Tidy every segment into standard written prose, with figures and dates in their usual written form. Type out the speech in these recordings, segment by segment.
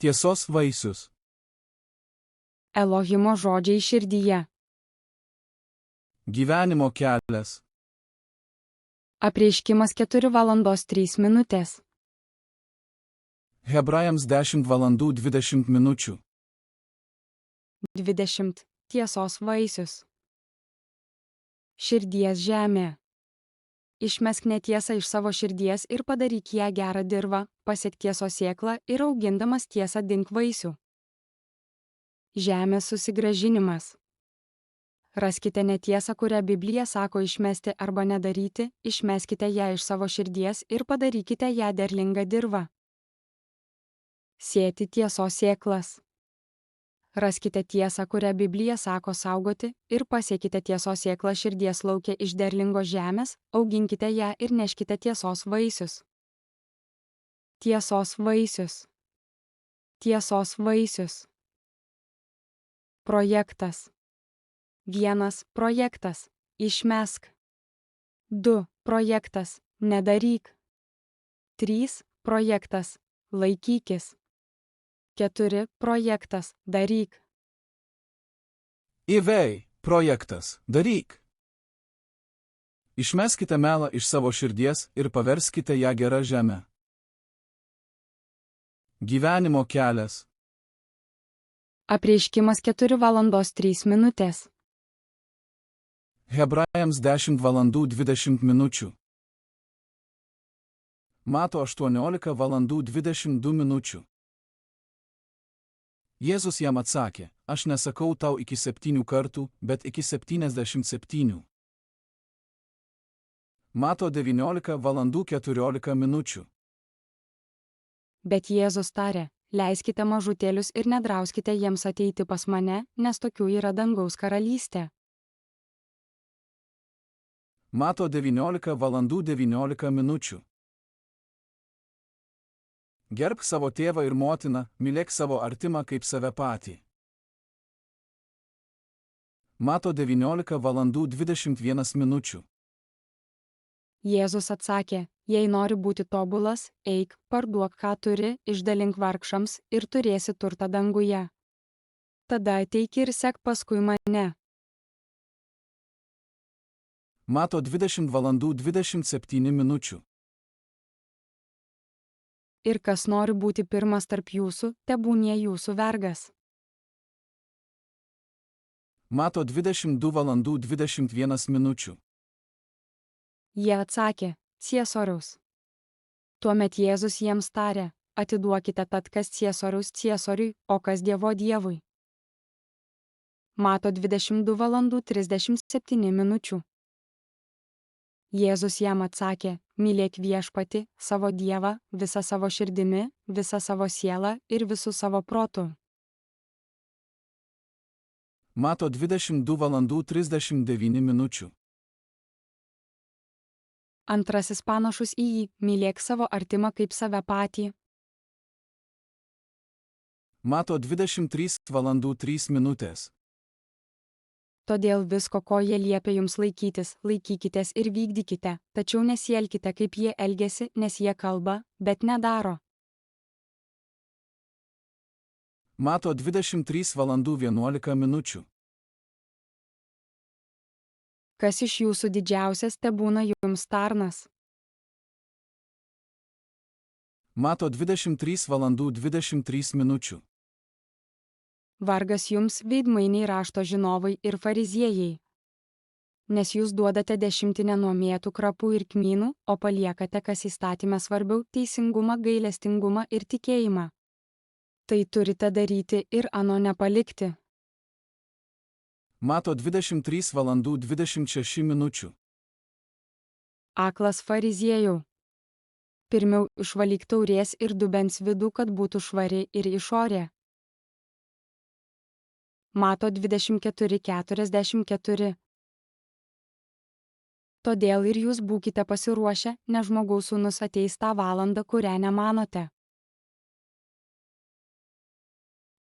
Tiesos vaisius. Elohimo žodžiai širdyje. Gyvenimo kelias. Apreiškimas 4:03. Hebrajams 10:20. 20. Tiesos vaisius. Širdies žemė. Išmesk netiesą iš savo širdies ir padaryk ją gerą dirvą, pasiek tiesos sėklą ir augindamas tiesą dink vaisių. Žemės susigrąžinimas. Raskite netiesą, kurią Biblija sako išmesti arba nedaryti, išmeskite ją iš savo širdies ir padarykite ją derlingą dirvą. Sėti tiesos sėklas. Raskite tiesą, kurią Biblija sako saugoti, ir pasiekite tiesos sėklą širdies lauke iš derlingos žemės, auginkite ją ir neškite tiesos vaisius. Tiesos vaisius. Tiesos vaisius. Projektas. 1. Projektas. Išmesk. 2. Projektas. Nedaryk. 3. Projektas. Laikykis. 4. Projektas. Daryk. Ivei, projektas. Daryk. Išmeskite melą iš savo širdies ir paverskite ją gerą žemę. Gyvenimo kelias. Apreiškimas 4:03. Hebrajams 10:20. Mato 18:22. Jėzus jam atsakė, aš nesakau tau iki 7 kartų, bet iki 77. Mato 19:14. Bet Jėzus tarė, leiskite mažutėlius ir nedrauskite jiems ateiti pas mane, nes tokių yra dangaus karalystė. Mato 19:19. Gerbk savo tėvą ir motiną, mylėk savo artimą kaip save patį. Mato 19:21. Jėzus atsakė, jei nori būti tobulas, eik, parduok, ką turi, išdalink vargšams ir turėsi turtą danguje. Tada ateik ir sek paskui mane. Mato 20:27. Ir kas nori būti pirmas tarp jūsų, tebūnie jūsų vergas. Mato 22:21. Jie atsakė, Ciesoriaus. Tuomet Jėzus jiems tarė, atiduokite tad kas Ciesoriaus Ciesoriui, o kas Dievo Dievui. Mato 22:37. Jėzus jam atsakė, mylėk viešpatį, savo Dievą, visą savo širdimi, visą savo sielą ir visų savo protų. Mato 22:39. Antrasis panašus į jį, mylėk savo artimą kaip save patį. Mato 23:03. Todėl visko, ko jie liepia jums laikytis, laikykitės ir vykdykite, tačiau nesielkite, kaip jie elgiasi, nes jie kalba, bet nedaro. Mato 23:11. Kas iš jūsų didžiausias, tebūna jums tarnas. Mato 23:23. Vargas jums, veidmainiai rašto žinovai ir fariziejai. Nes jūs duodate dešimtinę nuo mėtų, krapų ir kmynų, o paliekate, kas įstatyme svarbiau, teisingumą, gailestingumą ir tikėjimą. Tai turite daryti ir ano nepalikti. Mato 23:26. Aklas fariziejau. Pirmiau išvalyk taurės ir dubens vidų, kad būtų švari ir išorė. Mato 24:44. Todėl ir jūs būkite pasiruošę, nes žmogaus sūnus ateis tą valandą, kurią nemanote.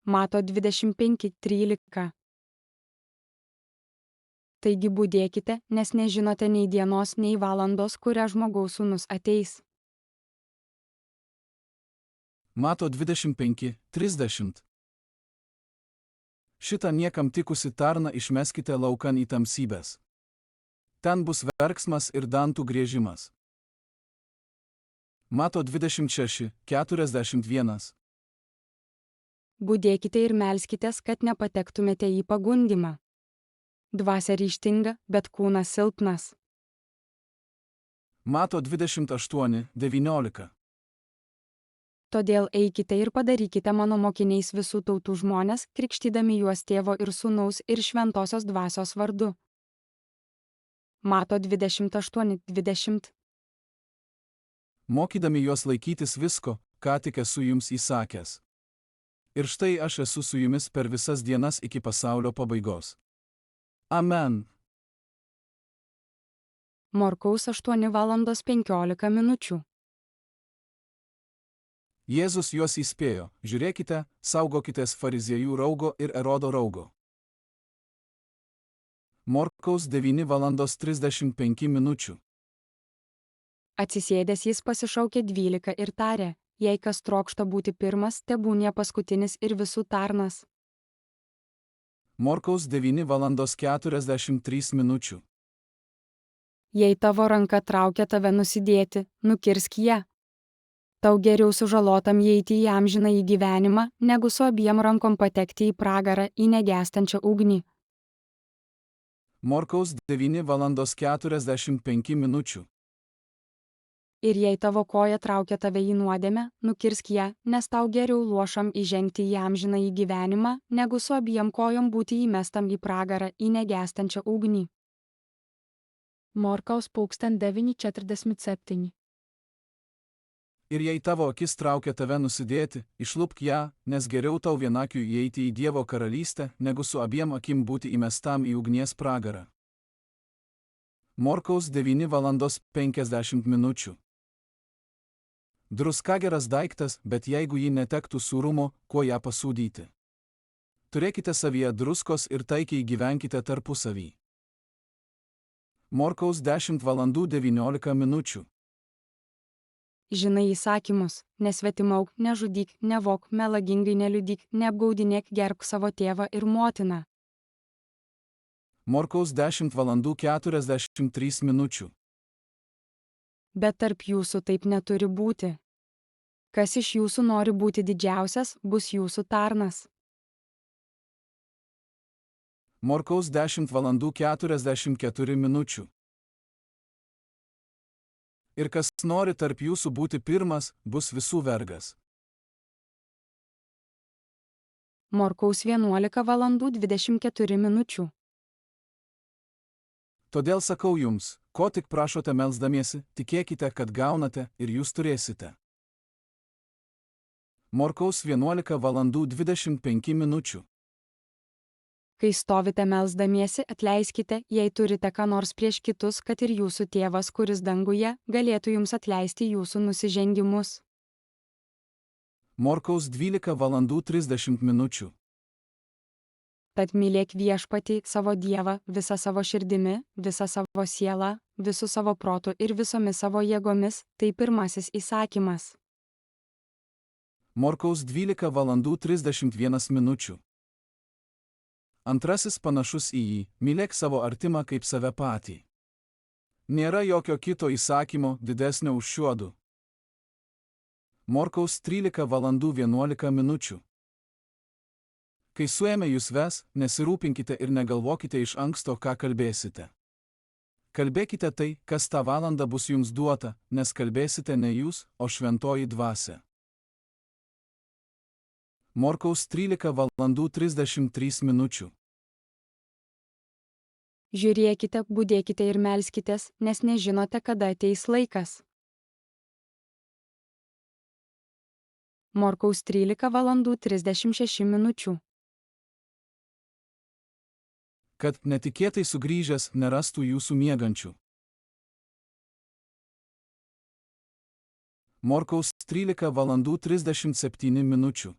Mato 25:13. Taigi budėkite, nes nežinote nei dienos, nei valandos, kurią žmogaus sūnus ateis. Mato 25:30. Šitą niekam tikusi tarną išmeskite laukan į tamsybes. Ten bus verksmas ir dantų griežimas. Mato 26:41. Budėkite ir melskitės, kad nepatektumėte į pagundimą. Dvasia ryžtinga, bet kūnas silpnas. Mato 28:19. Todėl eikite ir padarykite mano mokiniais visų tautų žmones, krikštydami juos Tėvo ir Sūnaus ir Šventosios Dvasios vardu. Mato 28:20. Mokydami juos laikytis visko, ką tik esu jums įsakęs. Ir štai aš esu su jumis per visas dienas iki pasaulio pabaigos. Amen. Morkaus 8:15. Jėzus juos įspėjo: žiūrėkite, saugokitės fariziejų raugo ir Erodo raugo. Morkaus 9:35. Atsisėdęs jis pasišaukė 12 ir tarė: jei kas trokšta būti pirmas, tebūnie paskutinis ir visų tarnas. Morkaus 9:43. Jei tavo ranka traukia tave nusidėti, nukirsk ją. Tau geriau sužalotam įeiti į amžiną į gyvenimą, negu su abiem rankom patekti į pragarą, į negęstančią ugnį. Morkaus 9:45. Ir jei tavo koja traukia tave į nuodėmę, nukirsk ją, nes tau geriau luošam įžengti į amžiną į gyvenimą, negu su abiem kojom būti įmestam į pragarą, į negęstančią ugnį. Morkaus 9:47. Ir jei tavo akis traukia tave nusidėti, išlupk ją, nes geriau tau vienakiu įeiti į Dievo karalystę, negu su abiem akim būti įmestam į ugnies pragarą. Morkaus 9:50. Druska geras daiktas, bet jeigu ji netektų sūrumo, kuo ją pasūdyti? Turėkite savyje druskos ir taikiai gyvenkite tarpusavy. Morkaus 10:19. Žinai įsakymus: nesvetimauk, nežudyk, nevok, melagingai neliudyk, neapgaudinėk, gerbk savo tėvą ir motiną. Morkaus 10:43. Bet tarp jūsų taip neturi būti. Kas iš jūsų nori būti didžiausias, bus jūsų tarnas. Morkaus 10:44. Ir kas nori tarp jūsų būti pirmas, bus visų vergas. Morkaus 11:24. Todėl sakau jums, ko tik prašote melsdamiesi, tikėkite, kad gaunate ir jūs turėsite. Morkaus 11:25. Kai stovite melsdamiesi, atleiskite, jei turite ką nors prieš kitus, kad ir jūsų tėvas, kuris danguje, galėtų jums atleisti jūsų nusižengimus. Morkaus 12:30. Tad mylėk Viešpatį, savo Dievą, visą savo širdimi, visą savo sielą, visų savo protu ir visomis savo jėgomis, tai pirmasis įsakymas. Morkaus 12:31. Antrasis panašus į jį: mylėk savo artimą kaip save patį. Nėra jokio kito įsakymo didesnio už šiuodu. Morkaus 13:11. Kai suėmė jūs ves, nesirūpinkite ir negalvokite iš anksto, ką kalbėsite. Kalbėkite tai, kas tą valandą bus jums duota, nes kalbėsite ne jūs, o šventoji dvasia. Morkaus 13:33. Žiūrėkite, budėkite ir melskitės, nes nežinote, kada ateis laikas. Morkaus 13:36. Kad netikėtai sugrįžęs nerastų jūsų miegančių. Morkaus 13:37.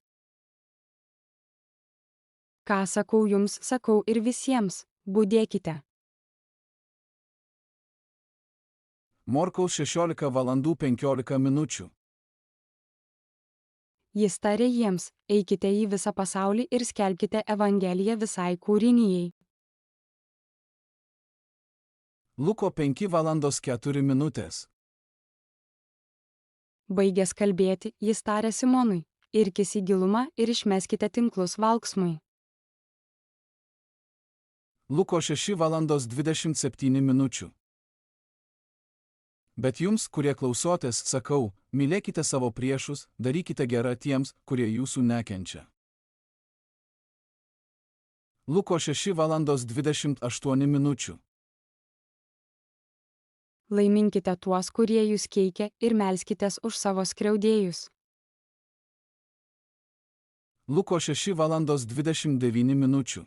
Ką sakau jums, sakau ir visiems: budėkite. Morkaus 16:15. Jis tarė jiems: eikite į visą pasaulį ir skelbkite Evangeliją visai kūrinijai. Luko 5:04. Baigęs kalbėti, jis tarė Simonui: irkis į gilumą ir išmeskite tinklus valksmui. Luko 6:27. Bet jums, kurie klausotės, sakau, mylėkite savo priešus, darykite gerą tiems, kurie jūsų nekenčia. Luko 6:28. Laiminkite tuos, kurie jūs keikia, ir melskitės už savo skriaudėjus. Luko 6:29.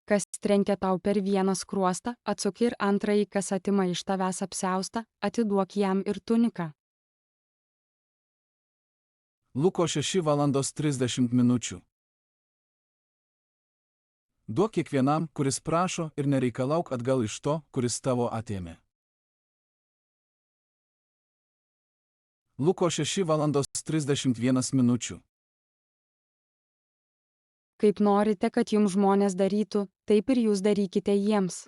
Kas trenkia tau per vieną skruostą, atsuk ir antrąjį, kas atima iš tavęs apsiaustą, atiduok jam ir tuniką. Luko 6:30. Duok kiekvienam, kuris prašo, ir nereikalauk atgal iš to, kuris tavo atėmė. Luko 6:31. Kaip norite, kad jums žmonės darytų, taip ir jūs darykite jiems.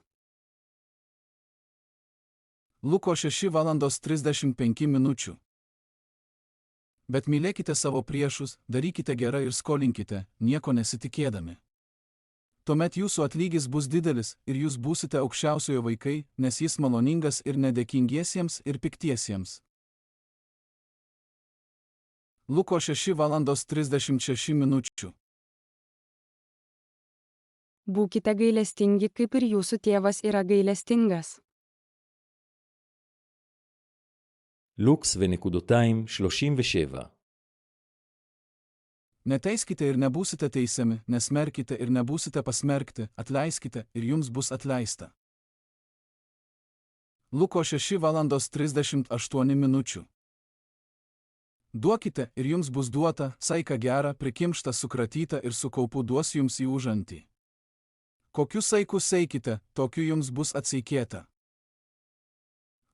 Luko 6:35. Bet mylėkite savo priešus, darykite gerai ir skolinkite, nieko nesitikėdami. Tuomet jūsų atlygis bus didelis ir jūs būsite aukščiausiojo vaikai, nes jis maloningas ir nedėkingiesiems ir piktiesiems. Luko 6:36. Būkite gailestingi, kaip ir jūsų tėvas yra gailestingas. לוקס ונקודותיים 37. Neteiskite ir nebūsite teisiami, nesmerkite ir nebūsite pasmerkti, atleiskite ir jums bus atleista. Luko 6:38. Duokite ir jums bus duota, saiką gerą, prikimštą, sukratytą ir su kaupu duos jums į užantį. Kokiu saiku seikite, tokiu jums bus atseikėta.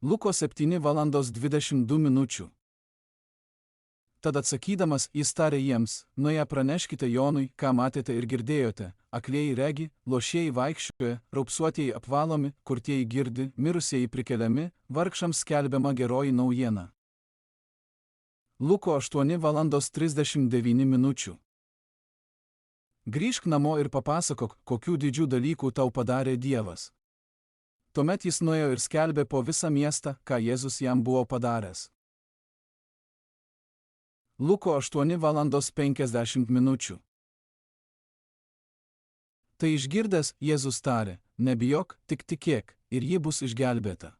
Luko 7:22. Tad atsakydamas jis tarė jiems: nuėję praneškite Jonui, ką matėte ir girdėjote, aklieji regi, lošieji vaikščioja, raupsuotieji apvalomi, kurtieji girdi, mirusieji prikeliami, vargšams skelbiama geroji naujiena. Luko 8:39. Grįžk namo ir papasakok, kokių didžių dalykų tau padarė Dievas. Tuomet jis nuėjo ir skelbė po visą miestą, ką Jėzus jam buvo padaręs. Luko 8:50. Tai išgirdęs, Jėzus tarė: nebijok, tik tikėk, ir ji bus išgelbėta.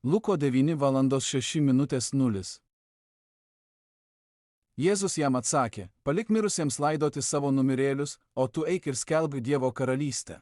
Luko 9:06. Jėzus jam atsakė: palik mirusiems laidoti savo numirėlius, o tu eik ir skelbk Dievo karalystę.